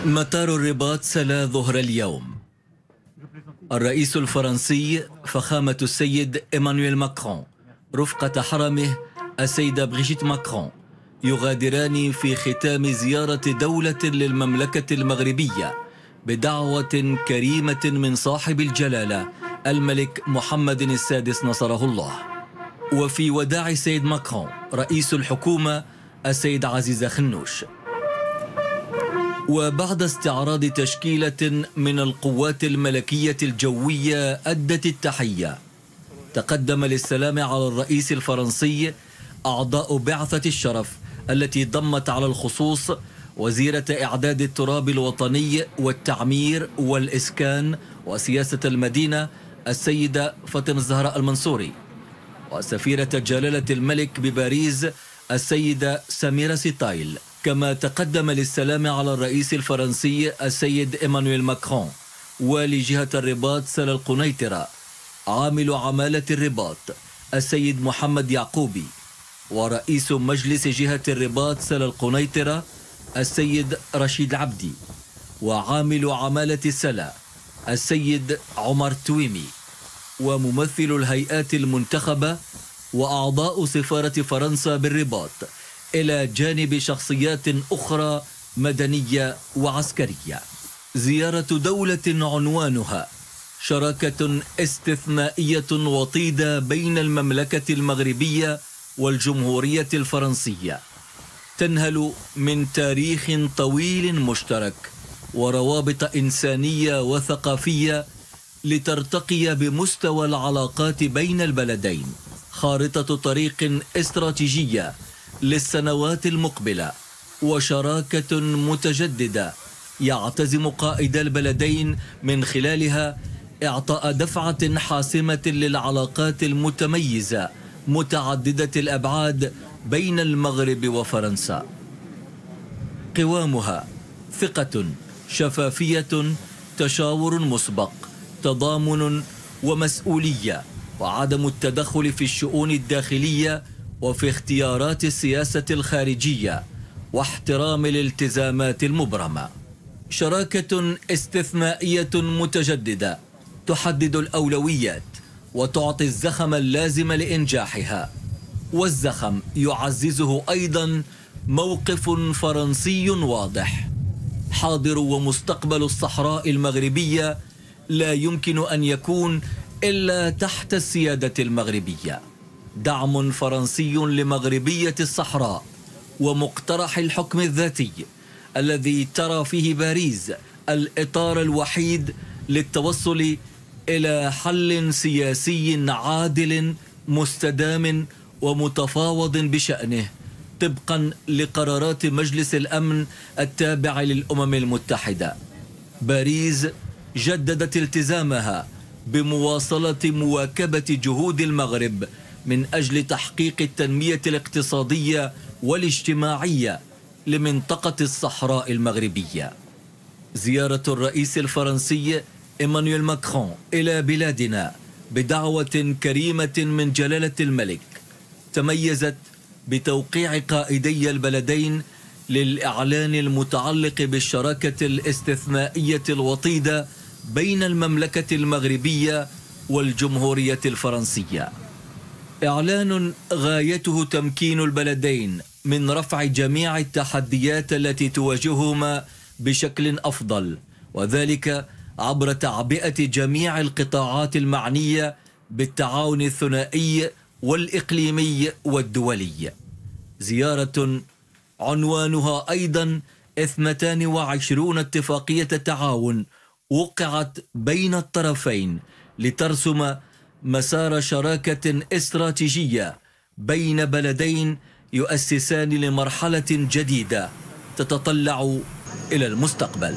مطار الرباط سلا ظهر اليوم. الرئيس الفرنسي فخامة السيد إيمانويل ماكرون رفقة حرمه السيدة بريجيت ماكرون يغادران في ختام زيارة دولة للمملكة المغربية بدعوة كريمة من صاحب الجلالة الملك محمد السادس نصره الله. وفي وداع السيد ماكرون رئيس الحكومة السيد عزيز خنوش. وبعد استعراض تشكيلة من القوات الملكية الجوية أدت التحية، تقدم للسلام على الرئيس الفرنسي أعضاء بعثة الشرف التي ضمت على الخصوص وزيرة إعداد التراب الوطني والتعمير والإسكان وسياسة المدينة السيدة فاطمة الزهراء المنصوري، وسفيرة جلالة الملك بباريس السيدة سميرة سيتايل. كما تقدم للسلام على الرئيس الفرنسي السيد إيمانويل ماكرون والي جهة الرباط سلا القنيطرة عامل عمالة الرباط السيد محمد يعقوبي، ورئيس مجلس جهة الرباط سلا القنيطرة السيد رشيد عبدي، وعامل عمالة سلا السيد عمر تويمي، وممثل الهيئات المنتخبة وأعضاء سفارة فرنسا بالرباط، إلى جانب شخصيات أخرى مدنية وعسكرية. زيارة دولة عنوانها شراكة استثنائية وطيدة بين المملكة المغربية والجمهورية الفرنسية، تنهل من تاريخ طويل مشترك وروابط إنسانية وثقافية لترتقي بمستوى العلاقات بين البلدين خارطة طريق استراتيجية للسنوات المقبلة، وشراكة متجددة يعتزم قائد البلدين من خلالها إعطاء دفعة حاسمة للعلاقات المتميزة متعددة الأبعاد بين المغرب وفرنسا. قوامها ثقة، شفافية، تشاور مسبق، تضامن ومسؤولية، وعدم التدخل في الشؤون الداخلية وفي اختيارات السياسة الخارجية، واحترام الالتزامات المبرمة. شراكة استثنائية متجددة تحدد الأولويات وتعطي الزخم اللازم لإنجاحها، والزخم يعززه أيضا موقف فرنسي واضح: حاضر ومستقبل الصحراء المغربية لا يمكن أن يكون إلا تحت السيادة المغربية. دعم فرنسي لمغربية الصحراء ومقترح الحكم الذاتي الذي ترى فيه باريس الإطار الوحيد للتوصل إلى حل سياسي عادل مستدام ومتفاوض بشأنه طبقا لقرارات مجلس الأمن التابع للأمم المتحدة. باريس جددت التزامها بمواصلة مواكبة جهود المغرب من أجل تحقيق التنمية الاقتصادية والاجتماعية لمنطقة الصحراء المغربية. زيارة الرئيس الفرنسي إيمانويل ماكرون إلى بلادنا بدعوة كريمة من جلالة الملك تميزت بتوقيع قائدي البلدين للإعلان المتعلق بالشراكة الاستثنائية الوطيدة بين المملكة المغربية والجمهورية الفرنسية. إعلان غايته تمكين البلدين من رفع جميع التحديات التي تواجههما بشكل أفضل، وذلك عبر تعبئة جميع القطاعات المعنية بالتعاون الثنائي والإقليمي والدولي. زيارة عنوانها أيضا 22 اتفاقية تعاون وقعت بين الطرفين لترسم مسار شراكة استراتيجية بين بلدين يؤسسان لمرحلة جديدة تتطلع إلى المستقبل.